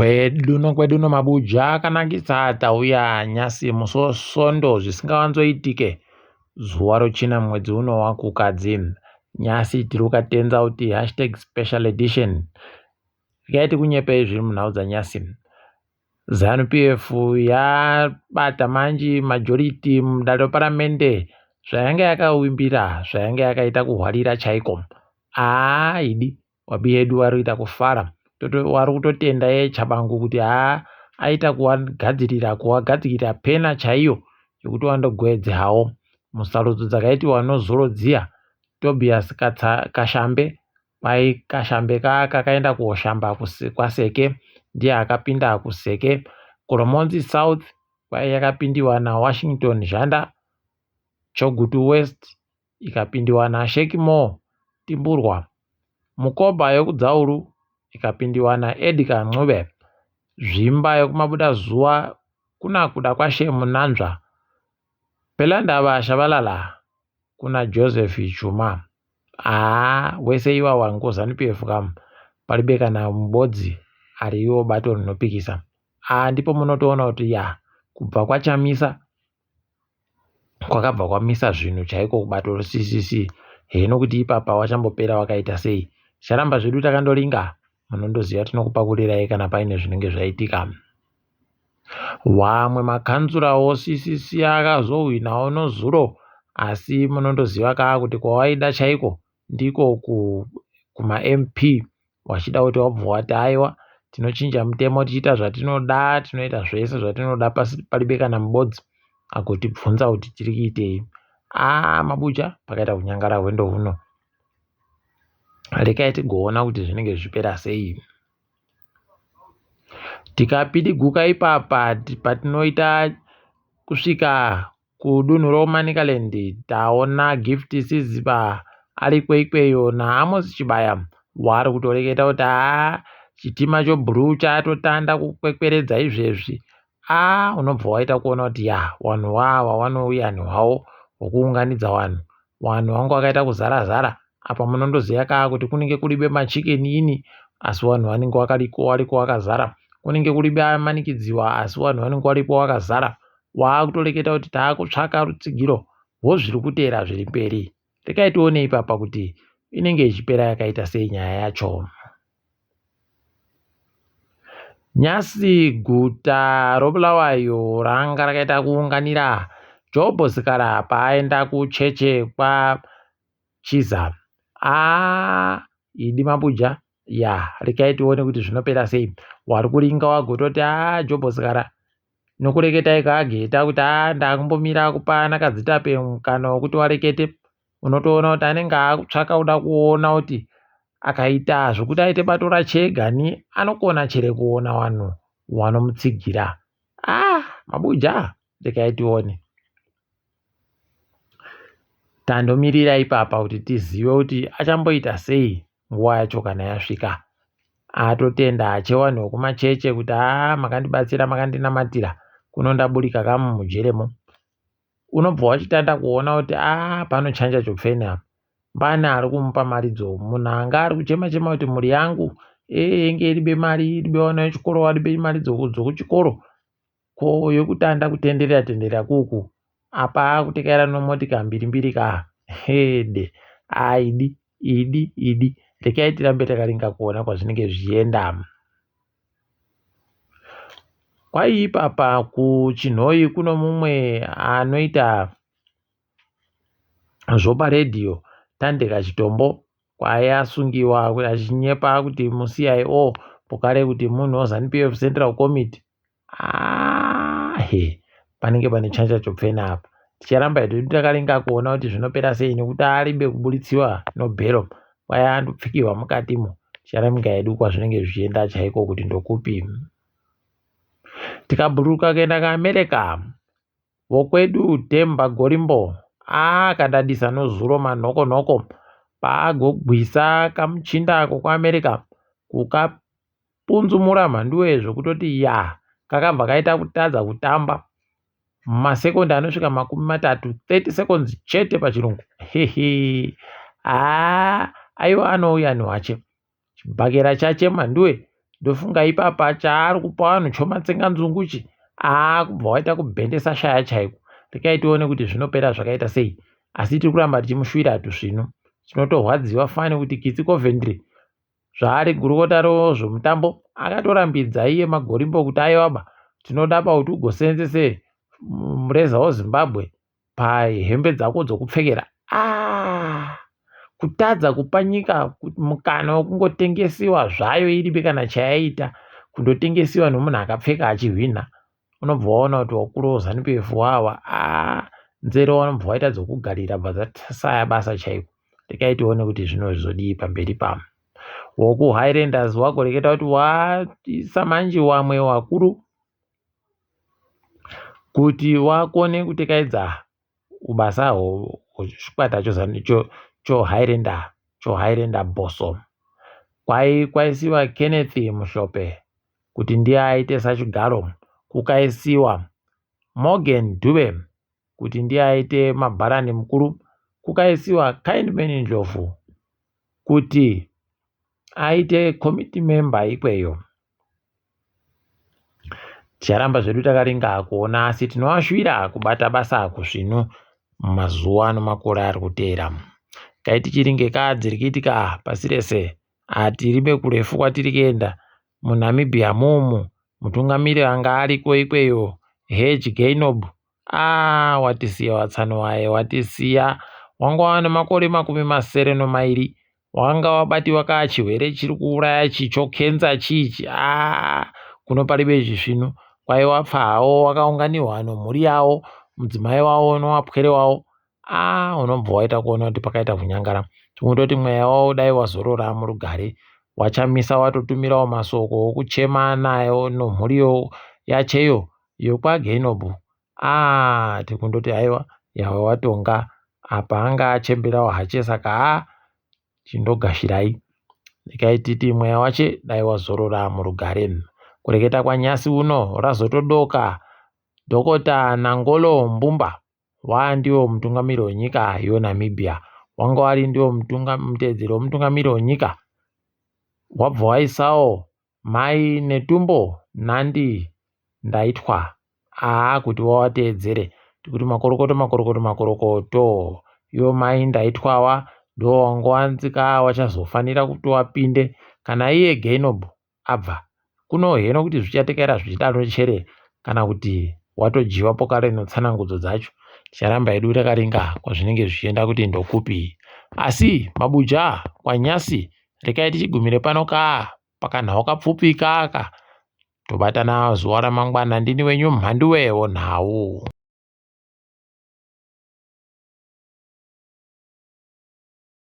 Kwedu no mabuja akanakisa tauya nyasi musosondo zvisingawanzoitike zuva rochina mwedzi uno wakukadzi nyasi tiri kukatenza kuti #special edition rikaiti kunyepei zviri munhau dzanyasi. Zanu PF yabata manji majority mudare reparamende zvayanga yakawimbira zvayanga yakaita kuhwarira chaiko idi wabi yedu warikuita kufara wari kutotenda chabangu kuti aita kuwagadzirira pena chaiyo yekuti wandogoedze hawo musarudzo dzakaitiwa nozorodziya Tobias Kashambe kashambe kakaenda kuoshamba kwaseke ndiye akapinda kuseke. Koromonzi South kwai yakapindiwa naWashington Janda. Chogutu West ikapindiwa naShekimo Timburwa. Mukoba yokudzauru ikapindiwa naEdgar Ncube. Zvimba yokumabuda zuva kuna kuda kwashe munanzva. Pelandava Shabalala kuna Joseph Chuma. Wese iwawa ngozanu PF kam palibeka na mubodzi ariyo bato rinopikisa. Ndipo munotoona kuti kubva kwachamisa kwakabva kwamisa zvinhu chaiko kubato CCC. Hino kuti ipapa wachambopera wakaita sei? Charamba zvedu takandoringa munondoziva tinokupakulirai kana paine zvinenge zvaitika. Wamwe makanzurawo CCC akazowinawo nozuro asi munondoziva kuti kwawaida chaiko ndiko kumaMP wachida kuti wabva wati aiwa tinochinja mutemo tichiita zvatinoda tinoita zvese zvatinoda palibeka namubodzi agotibvunza kuti tiri kuitei. Mabuja pakaita kunyangara hwendo huno. Rekai tigoona kuti zvinenge zvipera sei. Tikapidiguka ipapa patinoita kusvika kudunhu roManicaland taona gift sizipa ari kweikweyo naAmos Chibaya wari kutoreketa kuti chitima chobhuru chatotanda kukwekweredza izvezvi. Unobva waita kuona kuti wanhu wawa wanouya nhwawo hwokuunganidza wanhu wangu wakaita kuzara apa munondoziva kuti kunenge kuribe machikeni ini asi wanhu wanenge wariko wakazara. Kunenge kuribe manikidziwa asi wanhu wanenge waripo wakazara. Wakutoreketa kuti taakutsvaka rutsigiro hwozviri kuteera zviri mberi. Rekai tione ipapa kuti inenge ichipera yakaita sei nyaya yacho. Nyasi guta roBulawayo ranga rakaita kuunganira Jobo Sikhala paaenda kucheche kwaChiza. Idi mabuja rekai tione kuti zvinopera sei. Wari kuringa wagototi Jobo Sikhala nokureketai kaageta kuti ndakumbomira kupana kadzitape mukana wekuti warekete. Unotoona kuti anenge akutsvaka kuda kuona kuti akaita zvokuti aite bato rachegani anokona chere kuona wanhu wanomutsigira. Mabuja rekai tione. Tandomirira ipapa kuti tizive kuti achamboita sei nguva yacho kana yasvika. Atotenda achewanhu wekumacheche kuti makandibatsira makandinamatira kunondaburika kamu mujeremo. Unobva wachitanda kuona kuti panochanja chopfeni apa. Mbani ari kumupa maridzo. Munhu anga ari kuchema kuti mhuri yangu enge iribe mari iribe wana wechikoro waribe mari dzokuchikoro ko yokutanda kutenderera kuku apa akutekaira nomotika mbirimbiri ka hede idi rekai tirambe takaringa kuona kwazvinenge zvichienda. Kwai ipapa kuChinhoyi kuno mumwe anoita zvoparedhiyo Tandeka Chitombo kwai asungiwa achinyepa kuti muCIO pokare kuti munhu wozanu PF Central Committee. Panenge pane chanja chopfena apa. Ticharamba hedu takaringa kuona kuti zvinopera sei nekuti arimbe kubuditsiwa nobhero kwai andopfikirwa mukatimo. Ticharamika hedu kwazvinenge zvichienda chaiko kuti ndokupi. Tikabhuruka kuenda kuAmerica wokwedu Themba Gorimbo akadadisa nozuro manhokonhoko paagogwisa kamuchinda kuAmerica kukapunzumura mhanduwe zvokutoti kakabva kaita kutadza kutamba mumasekondi anosvika 30 seconds chete pachirungu. Aiwa anouya nehwache chibhakera chache mhanduwe ndofunga ipapa chaari kupa vanhu chomatsenga nzunguchi kubva waita kubhendesa shaya chaiko. Rekai tione kuti zvinopera zvakaita sei, asi tiri kuramba tichimushuira tusvinu. Tinotorwadziwa fani kuti Kitsi Coventry zvaari gurukota rozvomutambo akatorambidza iye Gorimbo kuti aiwaba tinoda kuti ugoseenzese mureza weZimbabwe pahembe dzako dzokupfekera. Kutadza kupa nyika mukana wekungotengesiwa zvayo iribe kana chayaita kundotengesiwa nomunhu akapfeka achihwina. Unobva waona kuti wakuru Zanu-PF nzero wanobva waita dzokugarira bva dzasaya basa chaiko. Rekai tione kuti zvinozodii pamberi pamo. WokuHighlanders wagoreketa kuti waisa manje wamwe wakuru kuti wakone kutekaidza ubasa hwechikwata choHighlander Bosom. Kwaisiwa Kenneth Mushope kuti ndiye aite sachigaro, kukaisiwa Morgan Dube kuti ndiye aite mabharani mukuru, kukaisiwa Kindman Ndlovu kuti aite committee member ikweyo. Ticharamba zvedu takaringa kuona, asi tinovashuvira kubata basa kuzvino mumazuva nemakore ari kuteera. Kaiti chiringe kadzi rikiitika pasi rese, tiribe kurefu kwatiri kuenda muNamibia mumu, mutungamiri anga ariko ikweyo Hedzinoyi watisiya watsano waye, watisiya. Wanga wane makore 72 wanga wabatiwa chirwere chiri kuuraya chichokenza chichi kuno paribe zvino kwai wapfa hawo wakaunganiwa nomhuri yawo, mudzimai wawo nowapwere wawo. Unobva waita kuona kuti pakaita kunyangara. Tingototi mweya wawo dai wazorora murugare, wachamisa watotumirawo masoko okuchema nayo nomhuriyo yacheyo yokwaGenobu. Tikundoti haiwa yawe watonga apa anga achemberawo hache, saka chindogashirai. Ndikaititi mweya wache dai wazorora murugare. Kureketa kwaNyasi uno razotodoka. Dhokota Nangolo Mbumba ndiwo mutungamiri wenyika yoNamibia, wanga wari ndiwo mutedzeri wemutungamiri wenyika. Wabva waisawo mai Netumbo Nandi Ndaitwa kuti wawateedzere. Tikuti makorokoto iwo mai Ndaitwawa ndo wanga wanzika wachazofanira kuti wapinde kana iye Genobu abva. Kuno heno kuti zvichatekera zvichidaro chere kana kuti watojiwapo kare notsanangudzo dzacho. Ticharamba hedu takaringa kwazvinenge zvichienda kuti ndokupi. Asi mabuja kwaNyasi rekai tichigumire pano pakanhau kapfupi tobatana zuva ramangwana. Ndini wenyu maMhanduwe Wenhau.